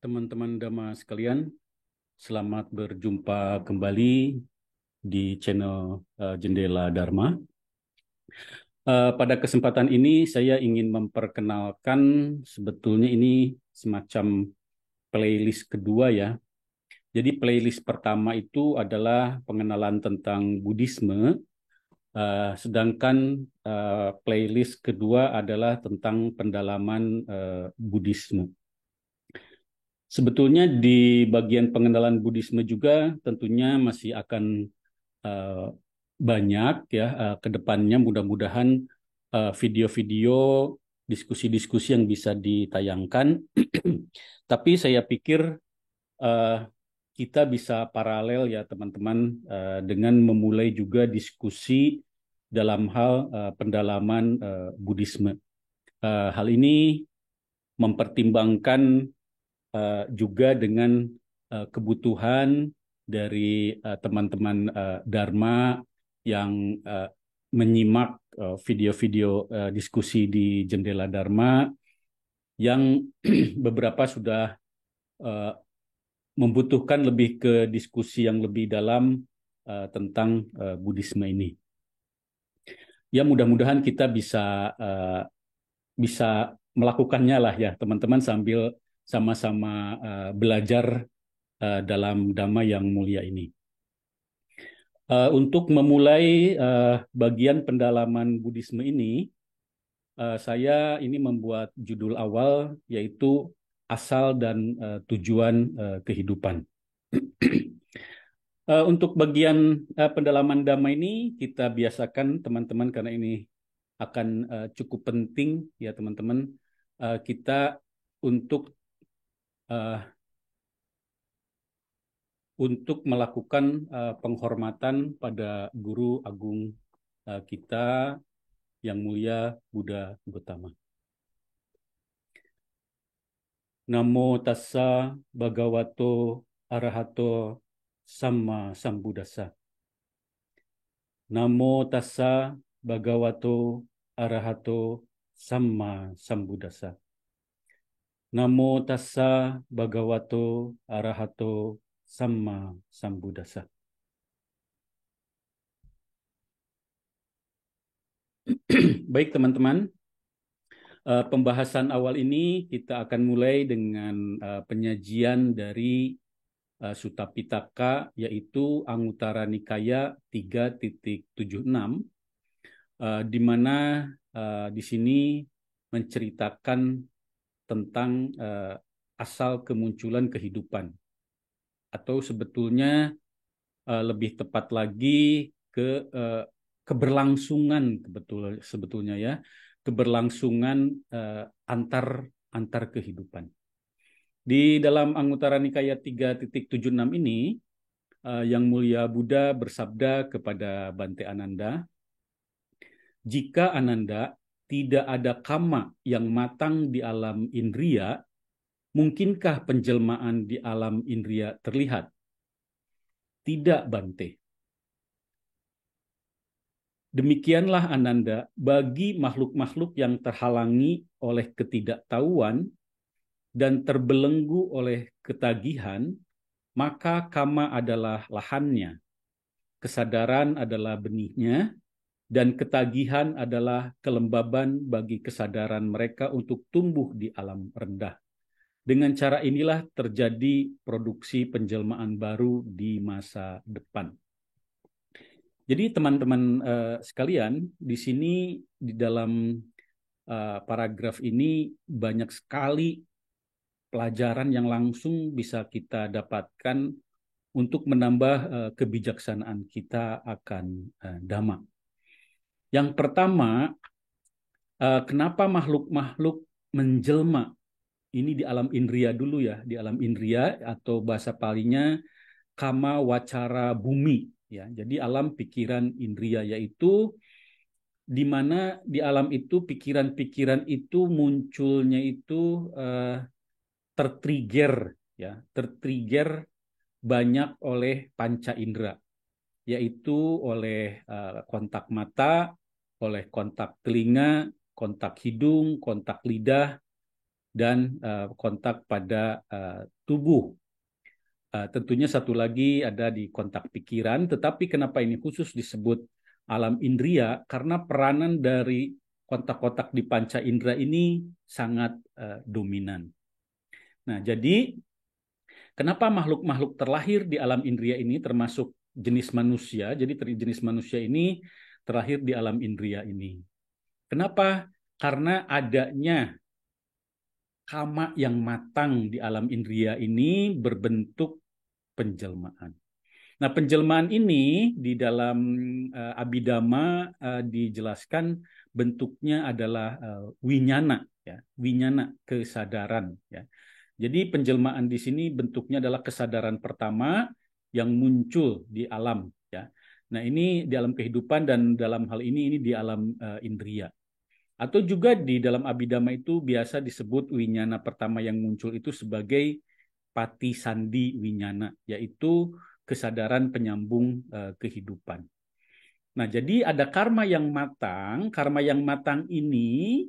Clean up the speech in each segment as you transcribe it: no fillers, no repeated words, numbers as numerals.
teman-teman Dhamma sekalian, selamat berjumpa kembali di channel Jendela Dharma. Pada kesempatan ini saya ingin memperkenalkan, sebetulnya ini semacam playlist kedua ya. Jadi playlist pertama itu adalah pengenalan tentang Buddhisme, sedangkan playlist kedua adalah tentang pendalaman Buddhisme. Sebetulnya di bagian pengenalan Buddhisme juga tentunya masih akan uh, banyak ya ke depannya, mudah-mudahan video-video diskusi-diskusi yang bisa ditayangkan. Tapi saya pikir uh, kita bisa paralel ya teman-teman, dengan memulai juga diskusi dalam hal pendalaman Buddhisme. Hal ini mempertimbangkan juga dengan kebutuhan dari teman-teman Dharma yang menyimak video-video diskusi di Jendela Dharma yang beberapa sudah uh, membutuhkan lebih ke diskusi yang lebih dalam tentang Buddhisme ini. Ya mudah-mudahan kita bisa melakukannya lah ya teman-teman sambil sama-sama belajar dalam Dhamma yang mulia ini. Untuk memulai bagian pendalaman Buddhisme ini, saya ini membuat judul awal yaitu asal dan tujuan kehidupan. Untuk bagian pendalaman Dhamma ini kita biasakan teman-teman, karena ini akan cukup penting ya teman-teman, kita untuk melakukan penghormatan pada guru agung kita yang mulia Buddha Gautama. Namo tassa bhagavato arahato samma sambuddhassa. Namo tassa bhagavato arahato samma sambuddhassa. Namo tassa bhagavato arahato samma sambuddhassa. Baik teman-teman, pembahasan awal ini kita akan mulai dengan penyajian dari Sutta Pitaka, yaitu Anguttara Nikaya 3.76, di mana di sini menceritakan tentang asal kemunculan kehidupan, atau sebetulnya lebih tepat lagi ke keberlangsungan sebetulnya ya, keberlangsungan antar kehidupan. Di dalam Anguttara Nikaya 3.76 ini, Yang Mulia Buddha bersabda kepada Bante Ananda, jika Ananda tidak ada kama yang matang di alam indria, mungkinkah penjelmaan di alam indria terlihat? Tidak, Bante. Demikianlah Ananda, bagi makhluk-makhluk yang terhalangi oleh ketidaktahuan dan terbelenggu oleh ketagihan, maka kama adalah lahannya, kesadaran adalah benihnya, dan ketagihan adalah kelembaban bagi kesadaran mereka untuk tumbuh di alam rendah. Dengan cara inilah terjadi produksi penjelmaan baru di masa depan. Jadi teman-teman sekalian, di sini di dalam paragraf ini banyak sekali pelajaran yang langsung bisa kita dapatkan untuk menambah kebijaksanaan kita akan Dhamma. Yang pertama, kenapa makhluk-makhluk menjelma ini di alam indria dulu ya, di alam indria atau bahasa palinya kama wacara bumi ya. Jadi alam pikiran indria, yaitu di mana di alam itu pikiran-pikiran itu munculnya itu tertrigger ya, tertrigger banyak oleh panca indera, yaitu oleh kontak mata, oleh kontak telinga, kontak hidung, kontak lidah, dan kontak pada tubuh. Tentunya satu lagi ada di kontak pikiran, tetapi kenapa ini khusus disebut alam indria? Karena peranan dari kontak-kontak di panca indera ini sangat dominan. Nah, jadi kenapa makhluk-makhluk terlahir di alam indria ini termasuk jenis manusia? Jadi jenis manusia ini terlahir di alam indria ini. Kenapa? Karena adanya kama yang matang di alam indria ini berbentuk penjelmaan. Nah, penjelmaan ini di dalam Abhidhamma dijelaskan bentuknya adalah winyana, ya, winyana kesadaran, ya. Jadi penjelmaan di sini bentuknya adalah kesadaran pertama yang muncul di alam, ya. Nah, ini di alam kehidupan dan dalam hal ini di alam indria. Atau juga di dalam Abhidhamma itu biasa disebut winyana pertama yang muncul itu sebagai pati sandi winyana, yaitu kesadaran penyambung kehidupan. Nah, jadi ada karma yang matang. Karma yang matang ini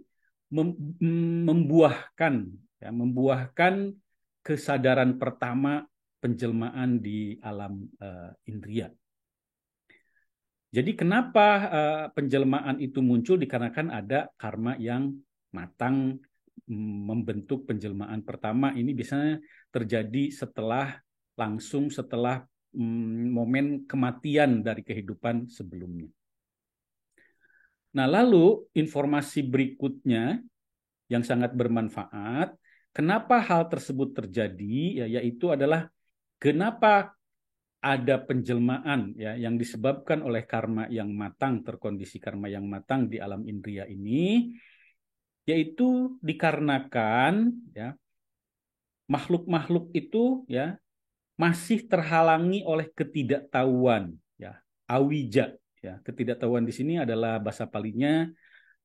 membuahkan, ya, membuahkan kesadaran pertama penjelmaan di alam indria. Jadi kenapa penjelmaan itu muncul? Dikarenakan ada karma yang matang membentuk penjelmaan pertama. Ini biasanya terjadi langsung setelah momen kematian dari kehidupan sebelumnya. Nah, lalu informasi berikutnya yang sangat bermanfaat, kenapa hal tersebut terjadi? Yaitu adalah kenapa ada penjelmaan, ya, yang disebabkan oleh karma yang matang, terkondisi karma yang matang di alam indria ini, yaitu dikarenakan, ya, makhluk-makhluk itu, ya, masih terhalangi oleh ketidaktahuan, ya, awija, ya. Ketidaktahuan di sini adalah bahasa Palinya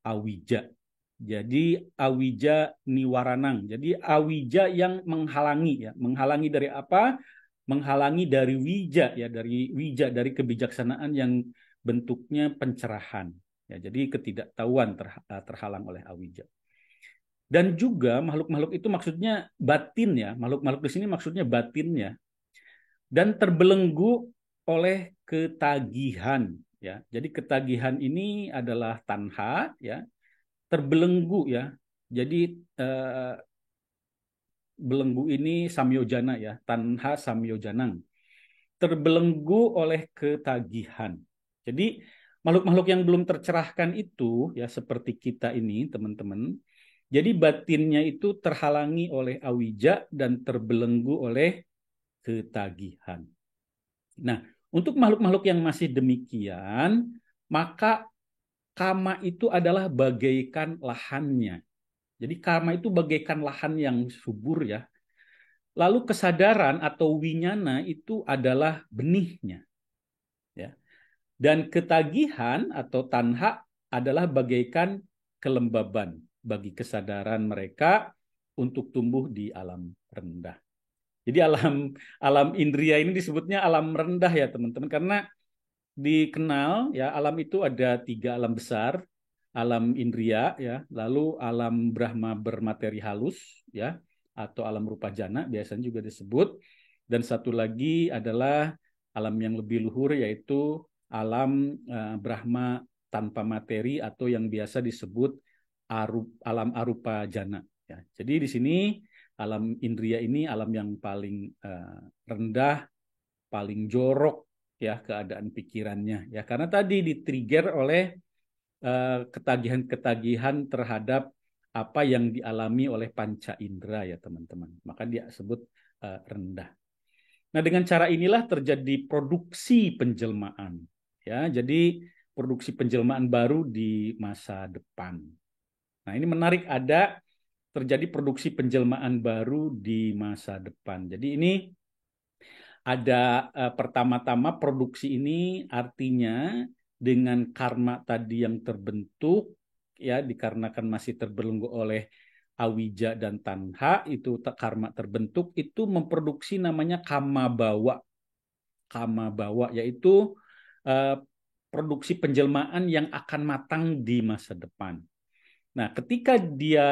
awija. Jadi awija niwaranang. Jadi awija yang menghalangi, ya. Menghalangi dari apa? Menghalangi dari wija, ya, dari kebijaksanaan yang bentuknya pencerahan, ya. Jadi ketidaktahuan terhalang oleh awija. Dan juga makhluk-makhluk itu maksudnya batin, ya. Makhluk-makhluk di sini maksudnya batinnya, dan terbelenggu oleh ketagihan, ya. Jadi ketagihan ini adalah tanha, ya, terbelenggu, ya. Jadi belenggu ini samyojana, ya, tanha samyojanang, terbelenggu oleh ketagihan. Jadi makhluk-makhluk yang belum tercerahkan itu, ya, seperti kita ini, teman-teman, jadi batinnya itu terhalangi oleh awija dan terbelenggu oleh ketagihan. Nah, untuk makhluk-makhluk yang masih demikian, maka kama itu adalah bagaikan lahannya. Jadi karma itu bagaikan lahan yang subur, ya. Lalu kesadaran atau winyana itu adalah benihnya, ya. Dan ketagihan atau tanha adalah bagaikan kelembaban bagi kesadaran mereka untuk tumbuh di alam rendah. Jadi alam indria ini disebutnya alam rendah, ya, teman-teman, karena dikenal, ya, alam itu ada 3 alam besar. Alam indria, ya, lalu alam Brahma bermateri halus, ya, atau alam rupa jana biasanya juga disebut, dan satu lagi adalah alam yang lebih luhur, yaitu alam Brahma tanpa materi atau yang biasa disebut alam arupa jana, ya. Jadi di sini alam indria ini alam yang paling rendah, paling jorok, ya, keadaan pikirannya, ya, karena tadi di-trigger oleh ketagihan-ketagihan terhadap apa yang dialami oleh panca indera, ya, teman-teman. Maka dia sebut rendah. Nah, dengan cara inilah terjadi produksi penjelmaan, ya. Jadi produksi penjelmaan baru di masa depan. Nah, ini menarik, ada terjadi produksi penjelmaan baru di masa depan. Jadi ini ada pertama-tama produksi ini artinya dengan karma tadi yang terbentuk, ya, dikarenakan masih terbelenggu oleh awija dan tanha, itu karma terbentuk itu memproduksi namanya kama bawa. Kama bawa yaitu produksi penjelmaan yang akan matang di masa depan. Nah, ketika dia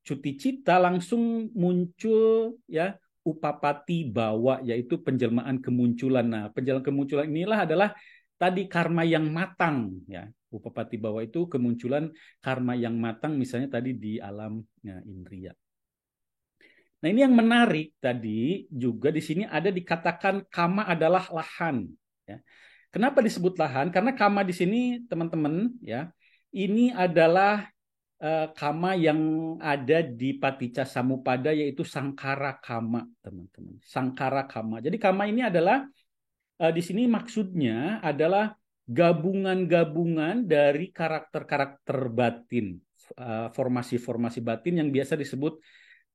cuti cita langsung muncul ya upapati bawa, yaitu penjelmaan kemunculan. Nah, penjelmaan kemunculan inilah adalah tadi karma yang matang ya. Upapati bawa itu kemunculan karma yang matang, misalnya tadi di alam ya, indria. Nah, ini yang menarik tadi juga di sini ada dikatakan kama adalah lahan ya. Kenapa disebut lahan? Karena kama di sini teman-teman ya, ini adalah kama yang ada di Paticca Samuppada, yaitu sangkara kama, teman-teman. Sangkara kama. Jadi kama ini adalah di sini maksudnya adalah gabungan-gabungan dari karakter-karakter batin, formasi-formasi batin yang biasa disebut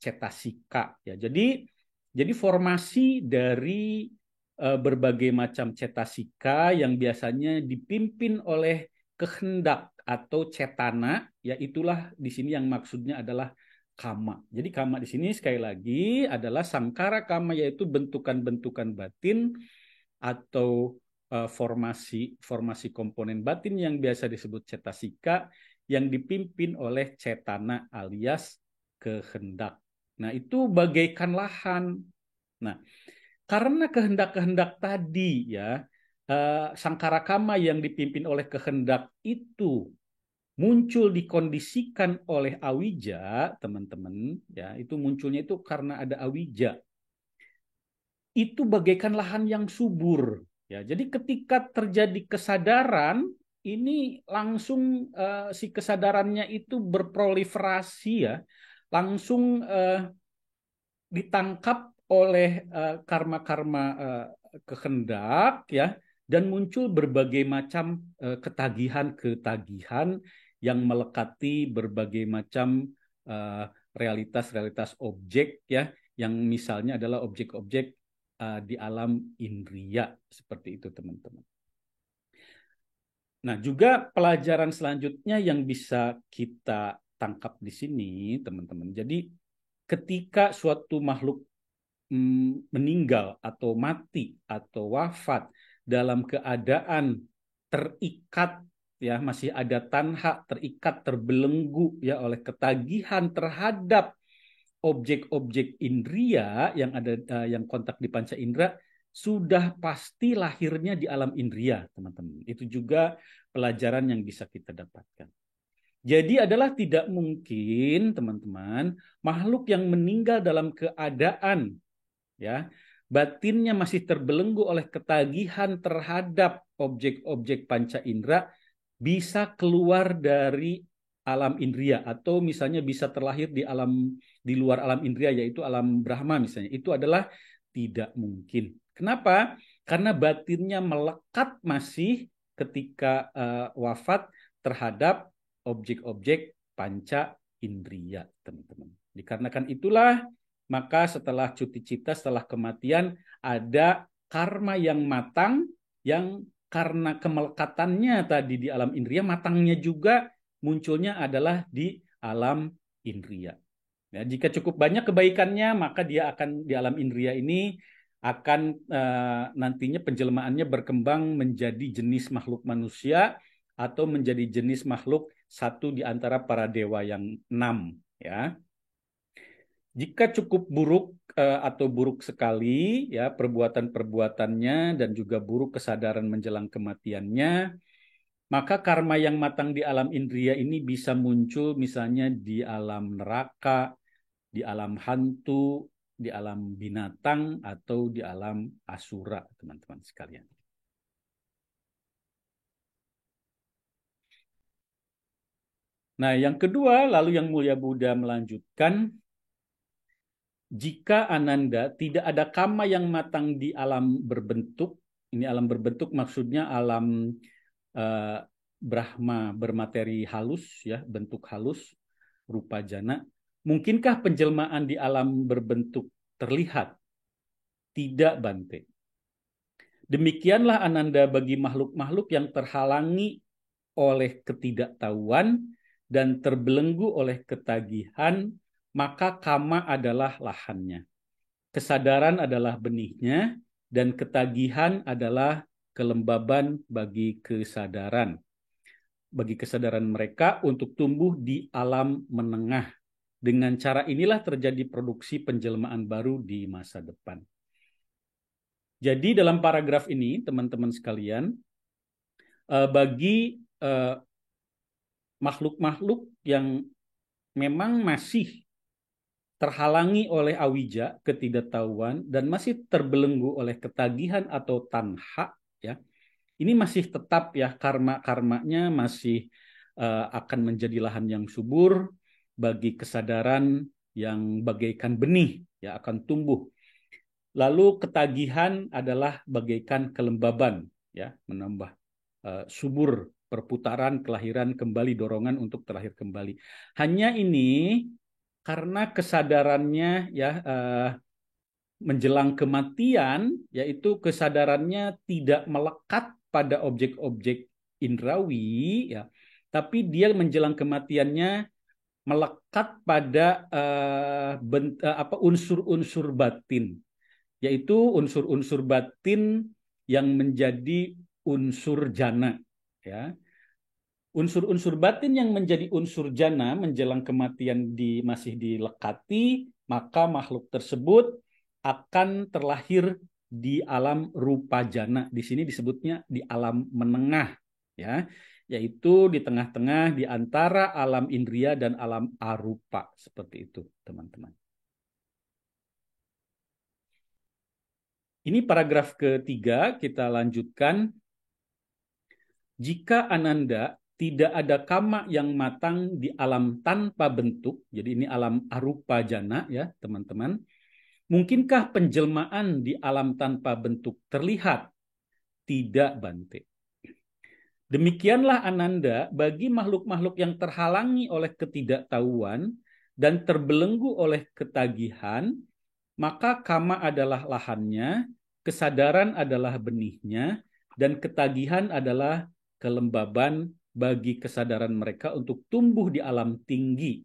cetasika ya. Jadi formasi dari berbagai macam cetasika yang biasanya dipimpin oleh kehendak atau cetana, ya itulah di sini yang maksudnya adalah kama. Jadi kama di sini sekali lagi adalah sangkara kama, yaitu bentukan-bentukan batin atau formasi komponen batin yang biasa disebut cetasika yang dipimpin oleh cetana alias kehendak. Nah, itu bagaikan lahan. Nah, karena kehendak-kehendak tadi ya, sangkara kama yang dipimpin oleh kehendak itu muncul dikondisikan oleh awija, teman-teman, ya, itu munculnya itu karena ada awija. Itu bagaikan lahan yang subur, ya. Jadi ketika terjadi kesadaran, ini langsung si kesadarannya itu berproliferasi ya, langsung ditangkap oleh karma-karma kehendak ya, dan muncul berbagai macam ketagihan-ketagihan yang melekati berbagai macam realitas-realitas objek ya, yang misalnya adalah objek-objek di alam indria, seperti itu teman-teman. Nah, juga pelajaran selanjutnya yang bisa kita tangkap di sini teman-teman. Jadi ketika suatu makhluk meninggal atau mati atau wafat dalam keadaan terikat ya, masih ada tanha, terikat, terbelenggu ya oleh ketagihan terhadap objek-objek indria yang ada yang kontak di panca indera, sudah pasti lahirnya di alam indria, teman-teman. Itu juga pelajaran yang bisa kita dapatkan. Jadi adalah tidak mungkin, teman-teman, makhluk yang meninggal dalam keadaan ya batinnya masih terbelenggu oleh ketagihan terhadap objek-objek panca indera bisa keluar dari alam indria, atau misalnya bisa terlahir di luar alam indria, yaitu alam Brahma misalnya. Itu adalah tidak mungkin. Kenapa? Karena batinnya melekat masih ketika wafat terhadap objek-objek panca indria, teman-teman. Dikarenakan itulah, maka setelah cuti cita, setelah kematian, ada karma yang matang, yang karena kemelekatannya tadi di alam indria, matangnya juga munculnya adalah di alam indria. Ya, jika cukup banyak kebaikannya, maka dia akan di alam indria ini akan nantinya penjelmaannya berkembang menjadi jenis makhluk manusia atau menjadi jenis makhluk satu di antara para dewa yang 6 ya. Jika cukup buruk atau buruk sekali ya perbuatan-perbuatannya dan juga buruk kesadaran menjelang kematiannya, maka karma yang matang di alam indria ini bisa muncul misalnya di alam neraka, di alam hantu, di alam binatang, atau di alam asura, teman-teman sekalian. Nah, yang kedua, lalu Yang Mulia Buddha melanjutkan, jika Ananda tidak ada kama yang matang di alam berbentuk, ini alam berbentuk maksudnya alam Brahma bermateri halus, ya, bentuk halus, rupa jana. Mungkinkah penjelmaan di alam berbentuk terlihat? Tidak, Bante. Demikianlah Ananda bagi makhluk-makhluk yang terhalangi oleh ketidaktahuan dan terbelenggu oleh ketagihan, maka kama adalah lahannya. Kesadaran adalah benihnya, dan ketagihan adalah kelembaban bagi kesadaran. Bagi kesadaran mereka untuk tumbuh di alam menengah, Dengan cara inilah terjadi produksi penjelmaan baru di masa depan. Jadi dalam paragraf ini, teman-teman sekalian, bagi makhluk-makhluk yang memang masih terhalangi oleh awija, ketidaktahuan, dan masih terbelenggu oleh ketagihan atau tanha, ya, ini masih tetap ya karma-karmanya masih akan menjadi lahan yang subur bagi kesadaran yang bagaikan benih, ya, akan tumbuh. Lalu ketagihan adalah bagaikan kelembaban, ya, menambah subur perputaran kelahiran kembali, dorongan untuk terlahir kembali. Hanya ini karena kesadarannya ya menjelang kematian, yaitu kesadarannya tidak melekat pada objek-objek indrawi, ya, tapi dia menjelang kematiannya melekat pada unsur-unsur batin, yaitu unsur-unsur batin yang menjadi unsur jana, ya. Unsur-unsur batin yang menjadi unsur jana menjelang kematian masih dilekati, maka makhluk tersebut akan terlahir di alam rupa jana. Di sini disebutnya di alam menengah, ya, yaitu di tengah-tengah di antara alam indria dan alam arupa, seperti itu, teman-teman. Ini paragraf ketiga, kita lanjutkan. Jika Ananda tidak ada kama yang matang di alam tanpa bentuk, jadi ini alam arupa jana ya teman-teman, mungkinkah penjelmaan di alam tanpa bentuk terlihat? Tidak, Bante. Demikianlah Ananda bagi makhluk-makhluk yang terhalangi oleh ketidaktahuan dan terbelenggu oleh ketagihan, maka kama adalah lahannya, kesadaran adalah benihnya, dan ketagihan adalah kelembaban bagi kesadaran mereka untuk tumbuh di alam tinggi.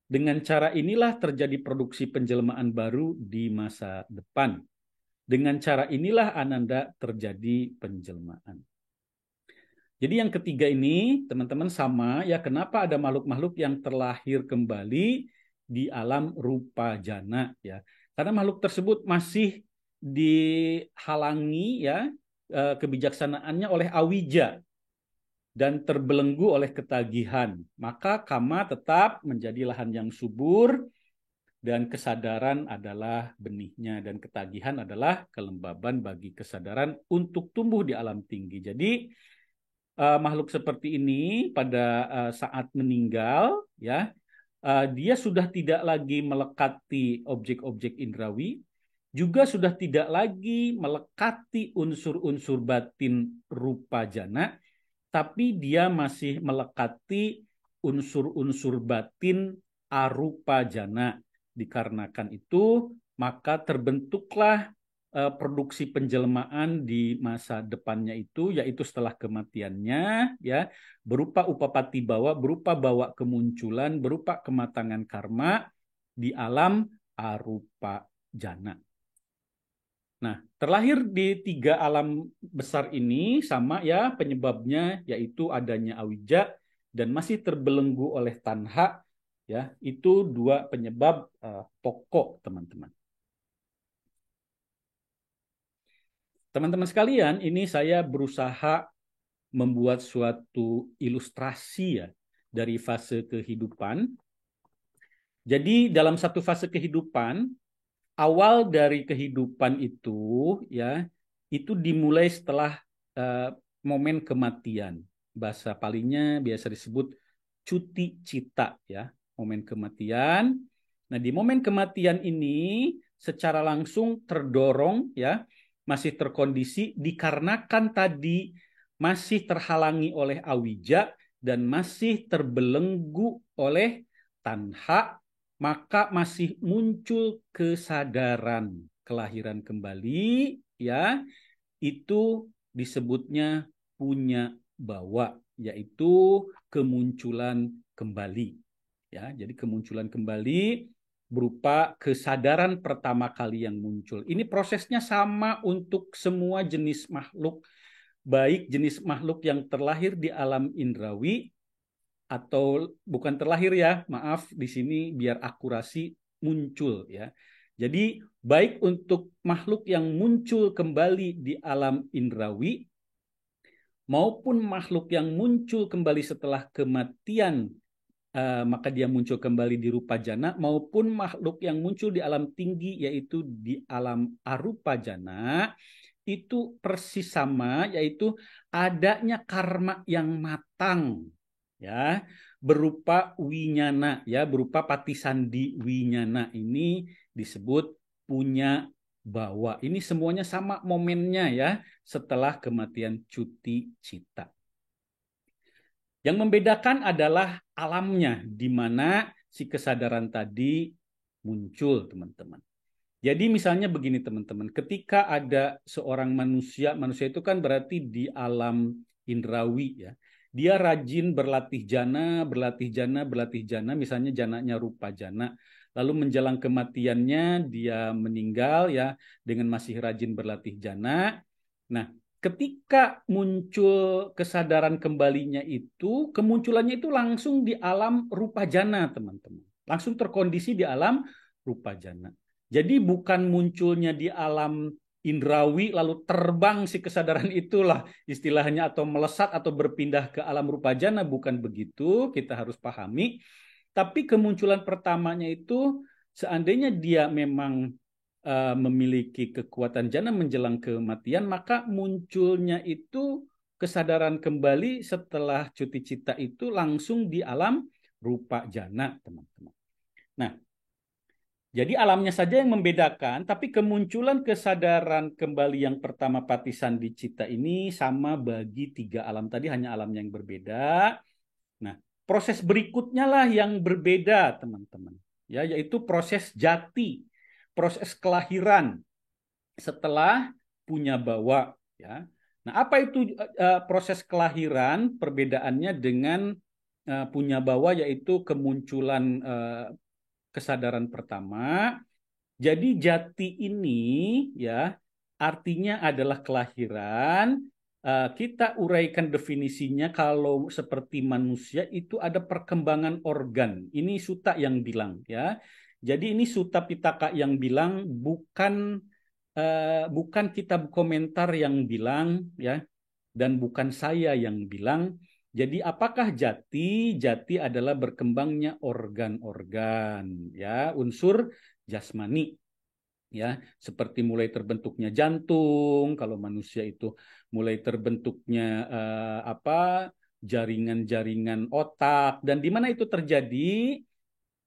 Dengan cara inilah terjadi produksi penjelmaan baru di masa depan. Dengan cara inilah Ananda terjadi penjelmaan. Jadi yang ketiga ini, teman-teman, sama ya, kenapa ada makhluk-makhluk yang terlahir kembali di alam rupa jana ya. Karena makhluk tersebut masih dihalangi ya kebijaksanaannya oleh awija dan terbelenggu oleh ketagihan. Maka kama tetap menjadi lahan yang subur dan kesadaran adalah benihnya dan ketagihan adalah kelembaban bagi kesadaran untuk tumbuh di alam tinggi. Jadi makhluk seperti ini pada saat meninggal ya dia sudah tidak lagi melekati objek-objek indrawi, juga sudah tidak lagi melekati unsur-unsur batin rupa jana, tapi dia masih melekati unsur-unsur batin arupa jana. Dikarenakan itu maka terbentuklah produksi penjelmaan di masa depannya itu, yaitu setelah kematiannya ya, berupa upapati bawa, berupa bawa kemunculan, berupa kematangan karma di alam arupa jana. Nah, terlahir di tiga alam besar ini sama ya penyebabnya, yaitu adanya awija dan masih terbelenggu oleh tanha ya, itu dua penyebab pokok, teman-teman. Teman-teman sekalian, ini saya berusaha membuat suatu ilustrasi ya dari fase kehidupan. Jadi dalam satu fase kehidupan, awal dari kehidupan itu ya, itu dimulai setelah momen kematian. Bahasa palingnya biasa disebut cuti cita ya, momen kematian. Nah, di momen kematian ini secara langsung terdorong ya, masih terkondisi dikarenakan tadi masih terhalangi oleh awija dan masih terbelenggu oleh tanha, maka masih muncul kesadaran kelahiran kembali ya, itu disebutnya punya bawa, yaitu kemunculan kembali ya. Jadi kemunculan kembali berupa kesadaran pertama kali yang muncul. Ini prosesnya sama untuk semua jenis makhluk, baik jenis makhluk yang terlahir di alam indrawi atau bukan terlahir ya, maaf di sini biar akurasi, muncul ya. Jadi baik untuk makhluk yang muncul kembali di alam indrawi maupun makhluk yang muncul kembali setelah kematian, maka dia muncul kembali di rupa jana, maupun makhluk yang muncul di alam tinggi yaitu di alam arupa jana, itu persis sama, yaitu adanya karma yang matang ya, berupa winyana ya, berupa patisandi winyana, ini disebut punya bawa. Ini semuanya sama momennya ya, setelah kematian cuti cita. Yang membedakan adalah alamnya, di mana si kesadaran tadi muncul, teman-teman. Jadi misalnya begini, teman-teman, ketika ada seorang manusia, manusia itu kan berarti di alam indrawi ya. Dia rajin berlatih jana, berlatih jana, berlatih jana, misalnya jananya rupa jana. Lalu menjelang kematiannya dia meninggal ya dengan masih rajin berlatih jana. Nah, ketika muncul kesadaran kembalinya itu, kemunculannya itu langsung di alam rupa jana, teman-teman. Langsung terkondisi di alam rupa jana. Jadi bukan munculnya di alam indrawi lalu terbang si kesadaran itulah istilahnya, atau melesat atau berpindah ke alam rupa jana, bukan begitu, kita harus pahami. Tapi kemunculan pertamanya itu seandainya dia memang memiliki kekuatan jana menjelang kematian, maka munculnya itu kesadaran kembali setelah cuti cita itu langsung di alam rupa jana, teman-teman. Nah, jadi alamnya saja yang membedakan, tapi kemunculan kesadaran kembali yang pertama patisandi cita ini sama bagi tiga alam tadi, hanya alamnya yang berbeda. Nah, proses berikutnya lah yang berbeda, teman-teman. Ya, yaitu proses jati, proses kelahiran setelah punya bawa. Ya. Nah, apa itu proses kelahiran? Perbedaannya dengan punya bawa, yaitu kemunculan kesadaran pertama. Jadi jati ini ya artinya adalah kelahiran. Kita uraikan definisinya, kalau seperti manusia itu ada perkembangan organ. Ini Sutta yang bilang ya. Jadi ini Sutta Pitaka yang bilang, bukan kitab komentar yang bilang ya, dan bukan saya yang bilang. Jadi apakah jati? Jati adalah berkembangnya organ-organ ya, unsur jasmani ya, seperti mulai terbentuknya jantung, kalau manusia itu mulai terbentuknya jaringan-jaringan otak, dan di mana itu terjadi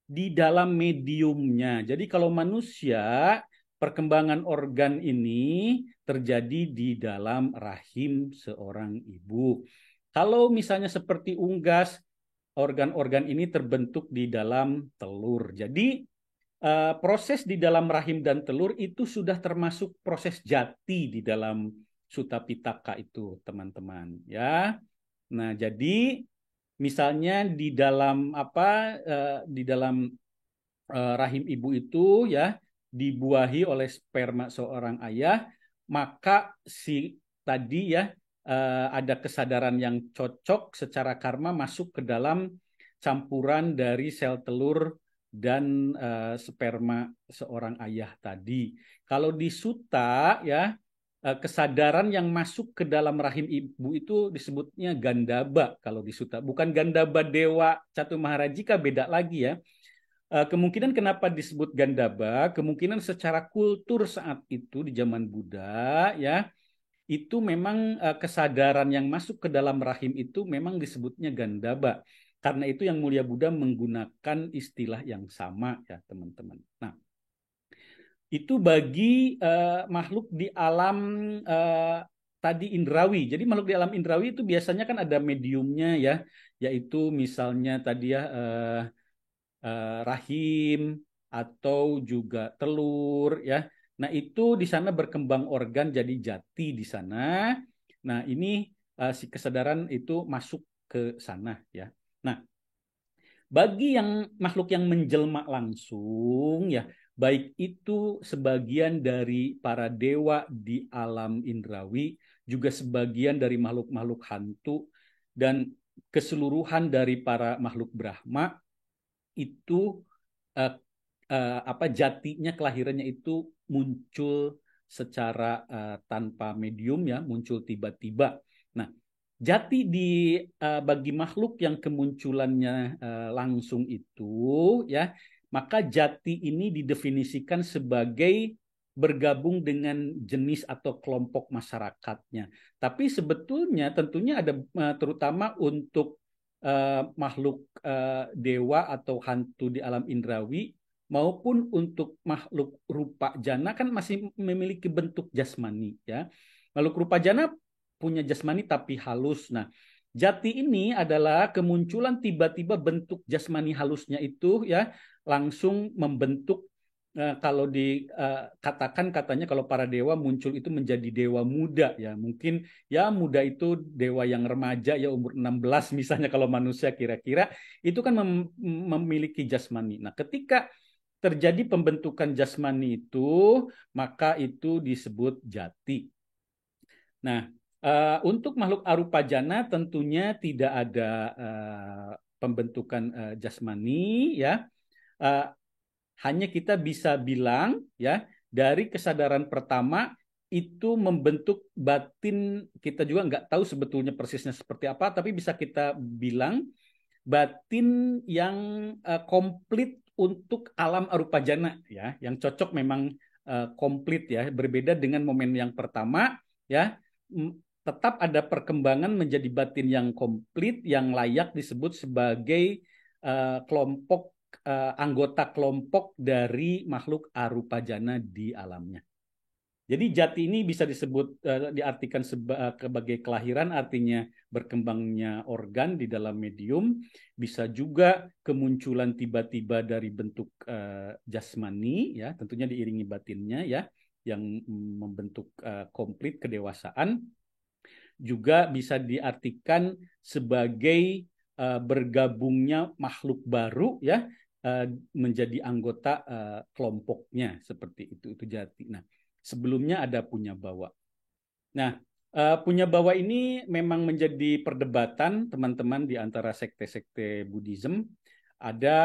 di dalam mediumnya. Jadi kalau manusia, perkembangan organ ini terjadi di dalam rahim seorang ibu. Kalau misalnya seperti unggas, organ-organ ini terbentuk di dalam telur. Jadi proses di dalam rahim dan telur itu sudah termasuk proses jati di dalam Sutta Pitaka itu, teman-teman ya. Nah, jadi misalnya di dalam di dalam rahim ibu itu ya dibuahi oleh sperma seorang ayah, maka si tadi ya ada kesadaran yang cocok secara karma masuk ke dalam campuran dari sel telur dan sperma seorang ayah tadi. Kalau di Sutta ya, kesadaran yang masuk ke dalam rahim ibu itu disebutnya Gandaba kalau di Sutta. Bukan Gandaba Dewa Catumaharajika, beda lagi ya. Kemungkinan kenapa disebut Gandaba, kemungkinan secara kultur saat itu di zaman Buddha ya, itu memang kesadaran yang masuk ke dalam rahim itu memang disebutnya Gandaba. Karena itu yang Mulia Buddha menggunakan istilah yang sama ya, teman-teman. Nah, itu bagi makhluk di alam tadi indrawi. Jadi makhluk di alam indrawi itu biasanya kan ada mediumnya ya, yaitu misalnya tadi ya rahim atau juga telur ya. Nah, itu di sana berkembang organ jadi jati di sana. Nah, ini si kesadaran itu masuk ke sana ya. Nah, bagi yang makhluk yang menjelma langsung ya, baik itu sebagian dari para dewa di alam indrawi, juga sebagian dari makhluk-makhluk hantu, dan keseluruhan dari para makhluk Brahma itu jatinya, kelahirannya itu muncul secara tanpa medium, ya, muncul tiba-tiba. Nah, jati bagi makhluk yang kemunculannya langsung itu, ya, maka jati ini didefinisikan sebagai bergabung dengan jenis atau kelompok masyarakatnya. Tapi sebetulnya tentunya ada terutama untuk makhluk dewa atau hantu di alam indrawi maupun untuk makhluk rupa jana kan masih memiliki bentuk jasmani, ya. Makhluk rupa jana punya jasmani tapi halus. Nah, jati ini adalah kemunculan tiba-tiba bentuk jasmani halusnya itu, ya, langsung membentuk kalau dikatakan katanya kalau para dewa muncul itu menjadi dewa muda, ya. Mungkin ya muda itu dewa yang remaja, ya, umur 16 misalnya. Kalau manusia kira-kira itu kan memiliki jasmani. Nah, ketika terjadi pembentukan jasmani itu, maka itu disebut jati. Nah, untuk makhluk arupa jana tentunya tidak ada pembentukan jasmani, ya. Uh, Hanya kita bisa bilang, ya, dari kesadaran pertama itu membentuk batin. Kita juga nggak tahu sebetulnya persisnya seperti apa, tapi bisa kita bilang batin yang komplit untuk alam arupa jana, ya, yang cocok memang komplit, ya, berbeda dengan momen yang pertama, ya. Tetap ada perkembangan menjadi batin yang komplit yang layak disebut sebagai kelompok anggota kelompok dari makhluk arupa jana di alamnya. Jadi jati ini bisa disebut diartikan sebagai kelahiran, artinya berkembangnya organ di dalam medium, bisa juga kemunculan tiba-tiba dari bentuk jasmani, ya, tentunya diiringi batinnya, ya, yang membentuk komplit kedewasaan. Juga bisa diartikan sebagai bergabungnya makhluk baru, ya, menjadi anggota kelompoknya, seperti itu jati. Nah, sebelumnya ada punya bawa. Nah, punya bawa ini memang menjadi perdebatan teman-teman di antara sekte-sekte Buddhism. Ada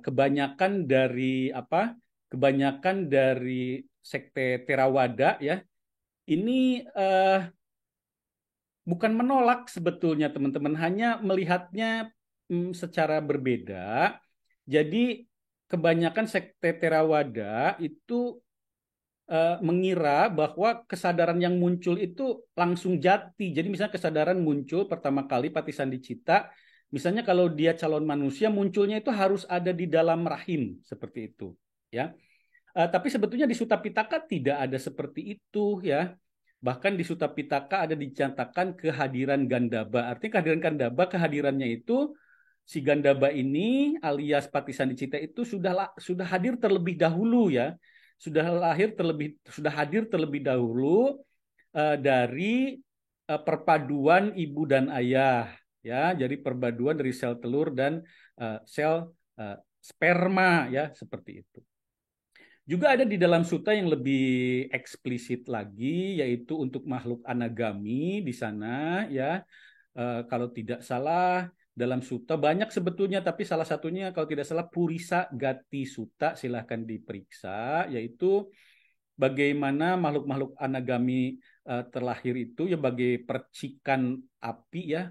kebanyakan dari kebanyakan dari sekte Theravada, ya. Ini bukan menolak sebetulnya teman-teman, hanya melihatnya secara berbeda. Jadi kebanyakan sekte Theravada itu mengira bahwa kesadaran yang muncul itu langsung jati. Jadi misalnya kesadaran muncul pertama kali Patisandicita, misalnya kalau dia calon manusia munculnya itu harus ada di dalam rahim, seperti itu, ya. Tapi sebetulnya di Sutta Pitaka tidak ada seperti itu, ya. Bahkan di Sutta Pitaka ada dicatatkan kehadiran Gandaba. Artinya kehadiran Gandaba, kehadirannya itu si Gandaba ini alias Patisandicita itu sudah hadir terlebih dahulu, ya. Sudah hadir terlebih dahulu dari perpaduan ibu dan ayah, ya. Jadi perpaduan dari sel telur dan sel sperma, ya, seperti itu. Juga ada di dalam sutta yang lebih eksplisit lagi, yaitu untuk makhluk anagami di sana, ya. Kalau tidak salah dalam sutta banyak sebetulnya, tapi salah satunya kalau tidak salah Purisa Gati Sutta, silahkan diperiksa, yaitu bagaimana makhluk-makhluk anagami terlahir itu, ya, bagai percikan api, ya,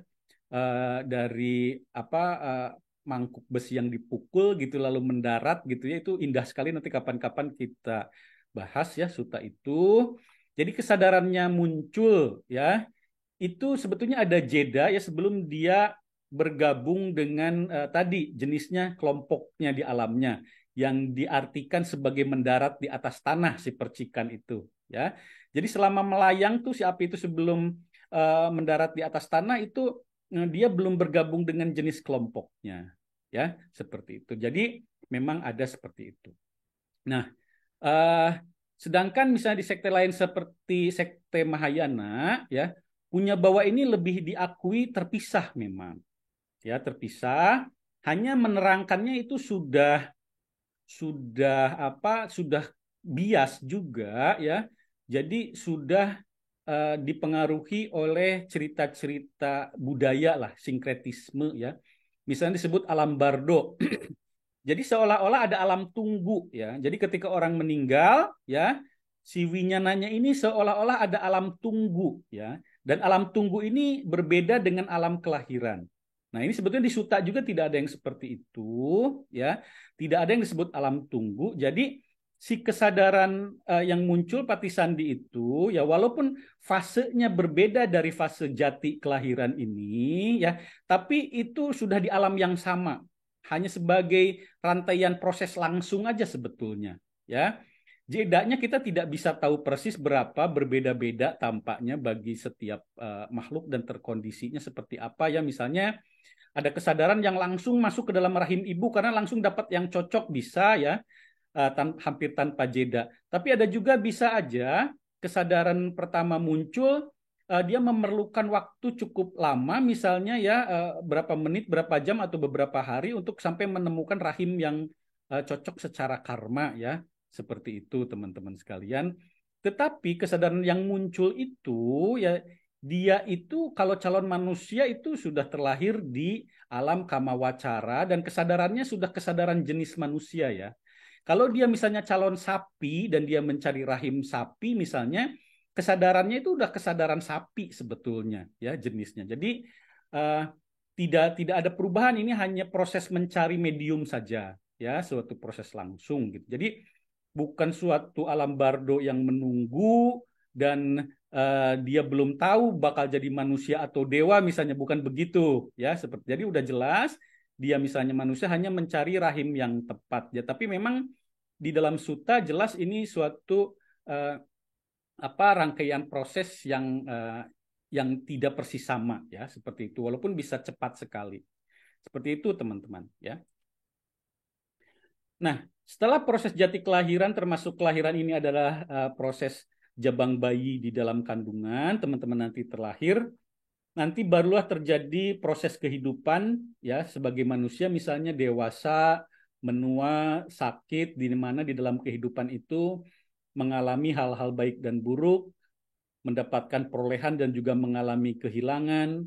dari mangkuk besi yang dipukul gitu lalu mendarat gitu, ya. Itu indah sekali, nanti kapan-kapan kita bahas, ya, sutta itu. Jadi kesadarannya muncul, ya, itu sebetulnya ada jeda, ya, sebelum dia bergabung dengan tadi jenisnya kelompoknya di alamnya yang diartikan sebagai mendarat di atas tanah si percikan itu, ya. Jadi selama melayang tuh si api itu sebelum mendarat di atas tanah itu dia belum bergabung dengan jenis kelompoknya, ya, seperti itu. Jadi memang ada seperti itu. Nah, sedangkan misalnya di sekte lain seperti sekte Mahayana, ya, punya bawa ini lebih diakui terpisah memang, ya, terpisah. Hanya menerangkannya itu sudah bias juga, ya. Jadi sudah dipengaruhi oleh cerita-cerita budaya lah, sinkretisme ya. Misalnya disebut alam bardo. Jadi seolah-olah ada alam tunggu ya. Jadi ketika orang meninggal ya, si Winyananya ini seolah-olah ada alam tunggu ya. Dan alam tunggu ini berbeda dengan alam kelahiran. Nah, ini sebetulnya di Sutta juga tidak ada yang seperti itu ya. Tidak ada yang disebut alam tunggu. Jadi si kesadaran yang muncul Patisandi itu ya, walaupun fasenya berbeda dari fase jati kelahiran ini ya, tapi itu sudah di alam yang sama, hanya sebagai rantaian proses langsung aja sebetulnya ya. Jedanya kita tidak bisa tahu persis berapa, berbeda-beda tampaknya bagi setiap makhluk dan terkondisinya seperti apa ya. Misalnya ada kesadaran yang langsung masuk ke dalam rahim ibu karena langsung dapat yang cocok, bisa ya, hampir tanpa jeda. Tapi ada juga bisa aja kesadaran pertama muncul, dia memerlukan waktu cukup lama, misalnya ya berapa menit, berapa jam atau beberapa hari untuk sampai menemukan rahim yang cocok secara karma ya, seperti itu teman-teman sekalian. Tetapi kesadaran yang muncul itu ya, dia itu kalau calon manusia itu sudah terlahir di alam kama wacara dan kesadarannya sudah kesadaran jenis manusia ya. Kalau dia misalnya calon sapi dan dia mencari rahim sapi misalnya, kesadarannya itu udah kesadaran sapi sebetulnya ya jenisnya. Jadi uh, tidak ada perubahan, ini hanya proses mencari medium saja ya, suatu proses langsung gitu. Jadi bukan suatu alam bardo yang menunggu dan dia belum tahu bakal jadi manusia atau dewa misalnya, bukan begitu ya. Seperti jadi udah jelas dia misalnya manusia hanya mencari rahim yang tepat ya, tapi memang di dalam suta jelas ini suatu uh, rangkaian proses yang tidak persis sama ya, seperti itu, walaupun bisa cepat sekali. Seperti itu teman-teman ya. Nah, setelah proses jati kelahiran, termasuk kelahiran ini adalah proses jabang bayi di dalam kandungan, teman-teman nanti terlahir, nanti barulah terjadi proses kehidupan ya sebagai manusia, misalnya dewasa, menua, sakit, di mana di dalam kehidupan itu mengalami hal-hal baik dan buruk, mendapatkan perolehan dan juga mengalami kehilangan,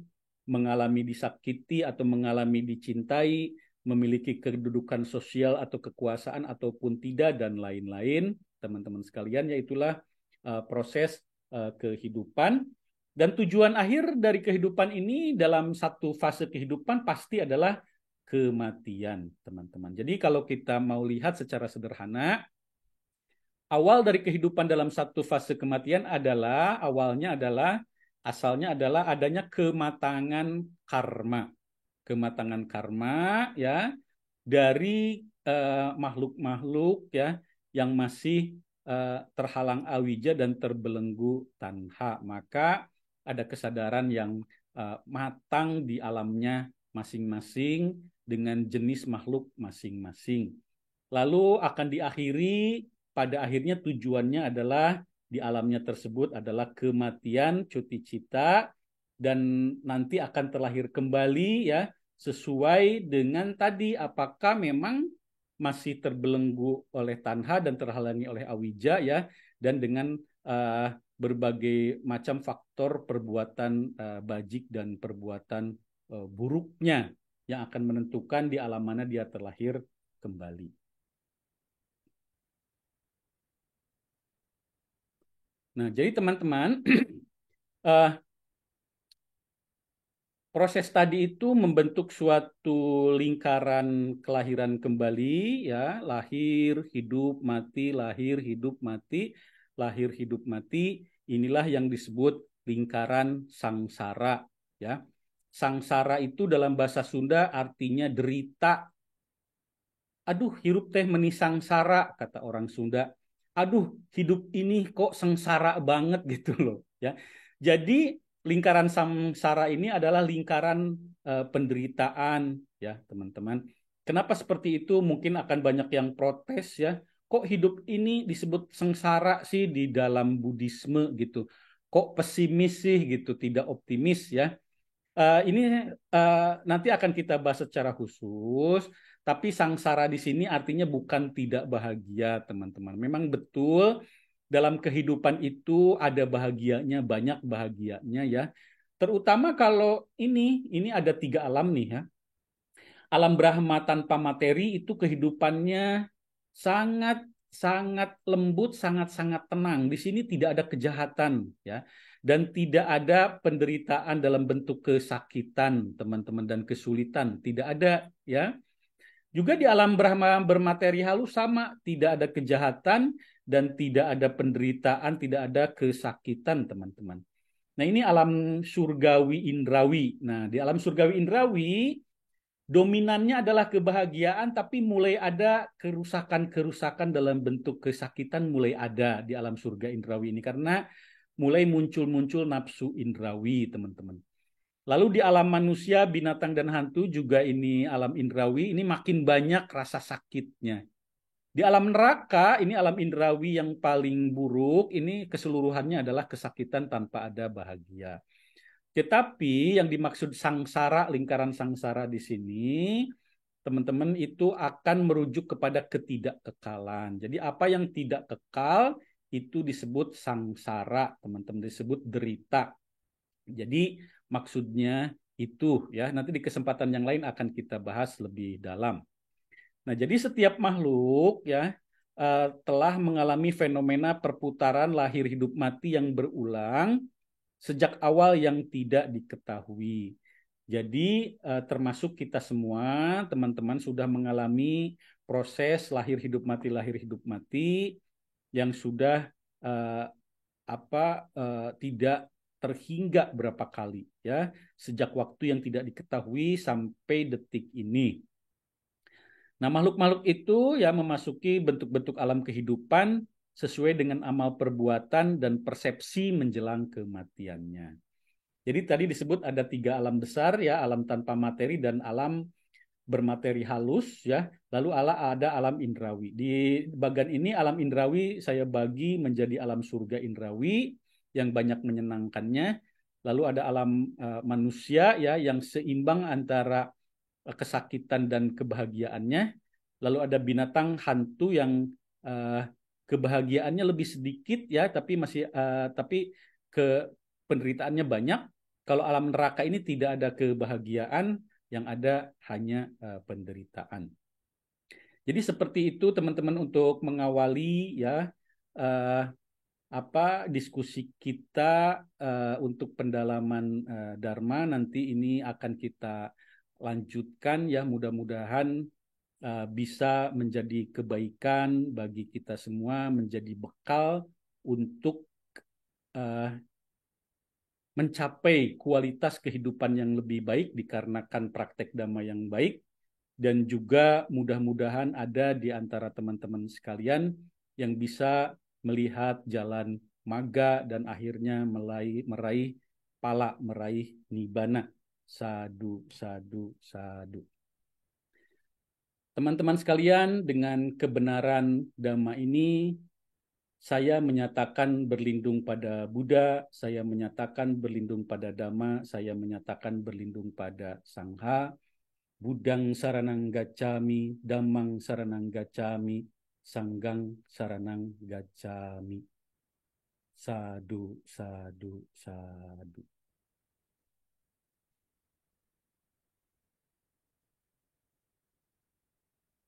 mengalami disakiti atau mengalami dicintai, memiliki kedudukan sosial atau kekuasaan ataupun tidak, dan lain-lain, teman-teman sekalian, yaitulah proses kehidupan. Dan tujuan akhir dari kehidupan ini dalam satu fase kehidupan pasti adalah kematian, teman-teman. Jadi kalau kita mau lihat secara sederhana, awal dari kehidupan dalam satu fase kematian adalah, asalnya adalah adanya kematangan karma. Kematangan karma ya dari makhluk-makhluk ya yang masih terhalang awija dan terbelenggu tanha. Maka ada kesadaran yang matang di alamnya masing-masing dengan jenis makhluk masing-masing. Lalu akan diakhiri, pada akhirnya tujuannya adalah di alamnya tersebut adalah kematian cuti cita, dan nanti akan terlahir kembali ya sesuai dengan tadi, apakah memang masih terbelenggu oleh tanha dan terhalangi oleh awija ya, dan dengan berbagai macam faktor perbuatan bajik dan perbuatan buruknya yang akan menentukan di alam mana dia terlahir kembali. Nah, jadi teman-teman, proses tadi itu membentuk suatu lingkaran kelahiran kembali ya, lahir, hidup, mati, lahir, hidup, mati, lahir, hidup, mati. Inilah yang disebut lingkaran sangsara ya. Sangsara itu dalam bahasa Sunda artinya derita. Aduh, hirup teh meni sangsara, kata orang Sunda. Aduh, hidup ini kok sengsara banget gitu loh ya. Jadi lingkaran samsara ini adalah lingkaran penderitaan ya, teman-teman. Kenapa seperti itu? Mungkin akan banyak yang protes ya. Kok hidup ini disebut sengsara sih di dalam Buddhisme gitu? Kok pesimis sih gitu, tidak optimis ya? Ini nanti akan kita bahas secara khusus, tapi sangsara di sini artinya bukan tidak bahagia, teman-teman. Memang betul dalam kehidupan itu ada bahagianya, banyak bahagianya ya. Terutama kalau ini ada 3 alam nih ya. Alam Brahma tanpa materi itu kehidupannya sangat sangat lembut, sangat-sangat tenang. Di sini tidak ada kejahatan ya, dan tidak ada penderitaan dalam bentuk kesakitan, teman-teman, dan kesulitan. Tidak ada ya. Juga di alam Brahma bermateri halus sama, tidak ada kejahatan dan tidak ada penderitaan, tidak ada kesakitan, teman-teman. Nah, ini alam surgawi indrawi. Nah, di alam surgawi indrawi dominannya adalah kebahagiaan, tapi mulai ada kerusakan-kerusakan dalam bentuk kesakitan mulai ada di alam surga indrawi ini karena mulai muncul-muncul nafsu indrawi, teman-teman. Lalu di alam manusia, binatang dan hantu juga ini alam indrawi, ini makin banyak rasa sakitnya. Di alam neraka, ini alam indrawi yang paling buruk, ini keseluruhannya adalah kesakitan tanpa ada bahagia. Tetapi yang dimaksud sangsara, lingkaran sangsara di sini, teman-teman, itu akan merujuk kepada ketidakkekalan. Jadi apa yang tidak kekal itu disebut sangsara, teman-teman, disebut derita. Jadi maksudnya itu ya. Nanti di kesempatan yang lain akan kita bahas lebih dalam. Nah, jadi setiap makhluk ya telah mengalami fenomena perputaran lahir hidup mati yang berulang sejak awal yang tidak diketahui. Jadi termasuk kita semua, teman-teman, sudah mengalami proses lahir hidup mati yang sudah eh, tidak terhingga berapa kali ya, sejak waktu yang tidak diketahui sampai detik ini. Nah, makhluk-makhluk itu ya memasuki bentuk-bentuk alam kehidupan sesuai dengan amal perbuatan dan persepsi menjelang kematiannya. Jadi tadi disebut ada 3 alam besar ya, alam tanpa materi dan alam bermateri halus ya. Lalu ada alam indrawi. Di bagian ini alam indrawi saya bagi menjadi alam surga indrawi yang banyak menyenangkannya. Lalu ada alam manusia ya yang seimbang antara kesakitan dan kebahagiaannya. Lalu ada binatang hantu yang uh, kebahagiaannya lebih sedikit ya, tapi ke penderitaannya banyak. Kalau alam neraka ini tidak ada kebahagiaan, yang ada hanya penderitaan. Jadi seperti itu, teman-teman, untuk mengawali ya uh, diskusi kita untuk pendalaman Dharma. Nanti ini akan kita lanjutkan ya, mudah-mudahan bisa menjadi kebaikan bagi kita semua, menjadi bekal untuk uh, mencapai kualitas kehidupan yang lebih baik dikarenakan praktek dhamma yang baik, dan juga mudah-mudahan ada di antara teman-teman sekalian yang bisa melihat jalan magga dan akhirnya meraih pala, meraih nibbana. Sadu, sadu, sadu. Teman-teman sekalian, dengan kebenaran dhamma ini, saya menyatakan berlindung pada Buddha, saya menyatakan berlindung pada Dhamma, saya menyatakan berlindung pada Sangha. Buddhang saranang gacchami, Dhammang saranang gacchami, Sanggang saranang gacchami. Sadu, sadu, sadu.